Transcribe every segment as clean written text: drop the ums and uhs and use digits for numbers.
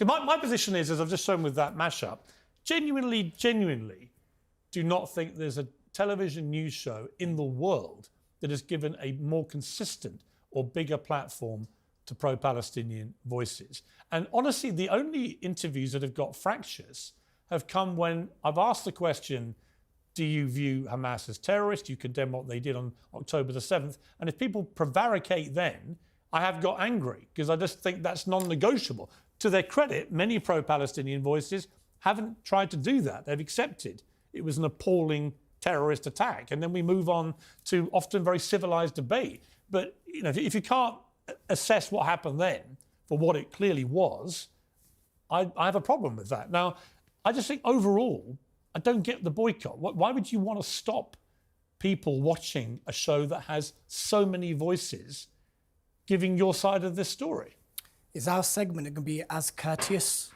My position is, as I've just shown with that mashup, genuinely do not think there's a television news show in the world that has given a more consistent or bigger platform to pro-Palestinian voices. And honestly, the only interviews that have got fractious have come when I've asked the question, do you view Hamas as terrorists? Do you condemn what they did on October the 7th? And if people prevaricate then, I have got angry because I just think that's non-negotiable. To their credit, many pro-Palestinian voices haven't tried to do that. They've accepted it was an appalling terrorist attack. And then we move on to often very civilized debate. But you know, if you can't assess what happened then for what it clearly was, I have a problem with that. Now, I just think overall, I don't get the boycott. Why would you want to stop people watching a show that has so many voices giving your side of this story? Is our segment going to be as courteous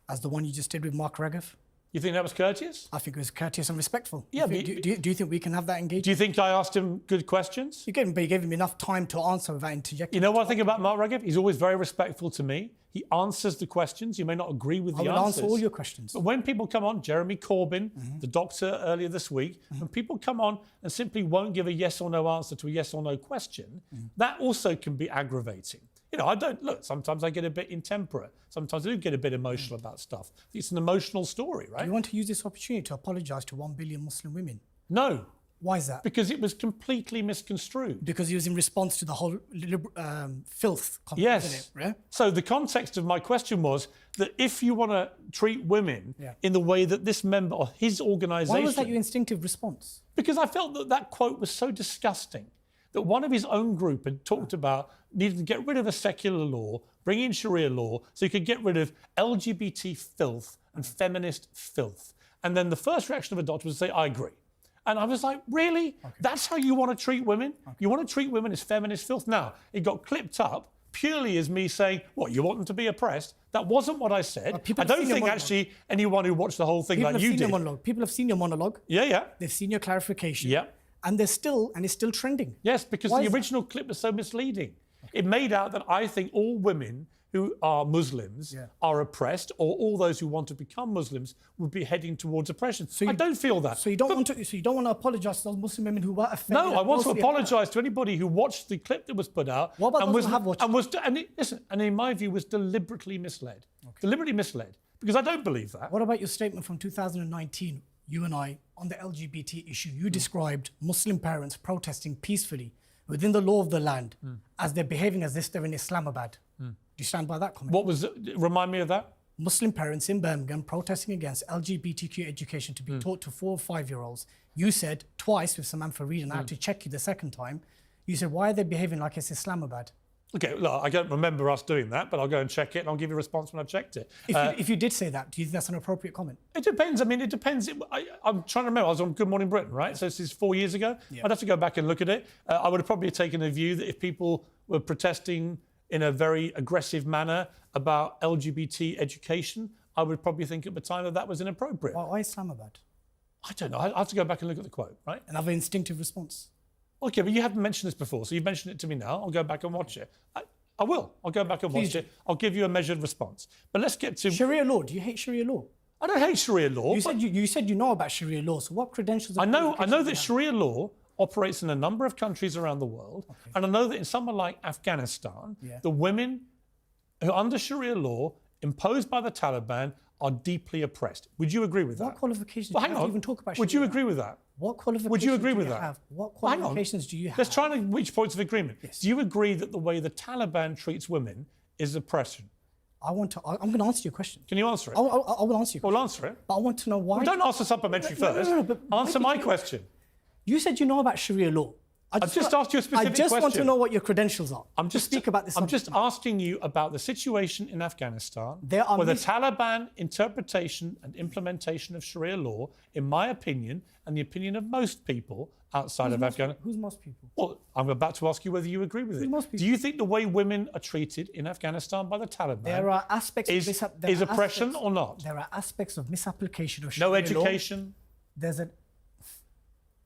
as the one you just did with Mark Regev? You think that was courteous? I think it was courteous and respectful. Yeah, do you think we can have that engagement? Do you think I asked him good questions? You gave him enough time to answer without interjecting. You know what I think about Mark Regev? He's always very respectful to me. He answers the questions. You may not agree with the answers. I will answer all your questions. But when people come on, Jeremy Corbyn, the doctor earlier this week, when people come on and simply won't give a yes or no answer to a yes or no question, that also can be aggravating. You know, sometimes I get a bit intemperate. Sometimes I do get a bit emotional about stuff. It's an emotional story, right? Do you want to use this opportunity to apologise to 1 billion Muslim women? No. Why is that? Because it was completely misconstrued. Because he was in response to the whole filth comment, yes. isn't it? Yeah? So the context of my question was that if you want to treat women in the way that this member of his organisation... Why was that your instinctive response? Because I felt that that quote was so disgusting that one of his own group had talked about needing to get rid of a secular law, bring in Sharia law, so you could get rid of LGBT filth and feminist filth. And then the first reaction of a doctor was to say, I agree. And I was like, really? Okay. That's how you want to treat women? Okay. You want to treat women as feminist filth? Now, it got clipped up purely as me saying, what, you want them to be oppressed? That wasn't what I said. I don't think actually anyone who watched the whole thing like you did. People have seen your monologue. Yeah. They've seen your clarification. Yeah. And it's still trending. Yes, because the original clip was so misleading. Okay. It made out that I think all women who are Muslims are oppressed, or all those who want to become Muslims would be heading towards oppression. So I don't feel that. So you don't want to apologise to those Muslim women who were offended? No, I want to apologise to anybody who watched the clip that was put out. What about those who have watched? And in my view, was deliberately misled. Okay. Deliberately misled, because I don't believe that. What about your statement from 2019? You and I, on the LGBT issue, you described Muslim parents protesting peacefully within the law of the land as they're behaving as if they're in Islamabad. Do you stand by that comment? What was it? Remind me of that. Muslim parents in Birmingham protesting against LGBTQ education to be taught to 4 or 5-year-olds. You said twice with Samantha Reid, and I had to check you the second time. You said, why are they behaving like it's Islamabad? Okay, look, I don't remember us doing that, but I'll go and check it and I'll give you a response when I've checked it. If you did say that, do you think that's an appropriate comment? It depends. I mean, it depends. I'm trying to remember. I was on Good Morning Britain, right? So this is 4 years ago. I'd have to go back and look at it. I would have probably taken a view that if people were protesting in a very aggressive manner about LGBT education, I would probably think at the time that was inappropriate. Why Islamabad? I don't know. I have to go back and look at the quote, right? Another instinctive response. OK, but you haven't mentioned this before, so you've mentioned it to me now. I'll go back and watch it. I will. I'll go back and watch it. I'll give you a measured response. But let's get to... Sharia law. Do you hate Sharia law? I don't hate Sharia law. You said you know about Sharia law, so what credentials... I know that Sharia law operates in a number of countries around the world, and I know that in somewhere like Afghanistan, the women who are under Sharia law imposed by the Taliban are deeply oppressed. Would you agree with that? What qualifications do you have to even talk about Sharia? Would you agree with that? What qualifications Would you agree with that? Have? What qualifications do you have? Let's try and reach points of agreement. Yes. Do you agree that the way the Taliban treats women is oppression? I'm going to answer your question. Can you answer it? I will answer your question. Well, answer it. But I want to know why... Well, don't answer supplementary first. But answer my question. You said you know about Sharia law. I've just asked you a specific question. I just want to know what your credentials are. I'm just asking you about the situation in Afghanistan, where the Taliban interpretation and implementation of Sharia law, in my opinion, and the opinion of most people outside of Afghanistan... Who's most people? Well, I'm about to ask you whether you agree with it. Most people? Do you think the way women are treated in Afghanistan by the Taliban there are aspects is oppression or not? There are aspects of misapplication of Sharia law. No education? There's a...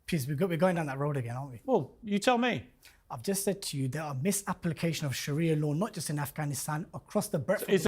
Piers, we're going down that road again, aren't we? Well, you tell me. I've just said to you there are misapplication of Sharia law, not just in Afghanistan, across the breadth of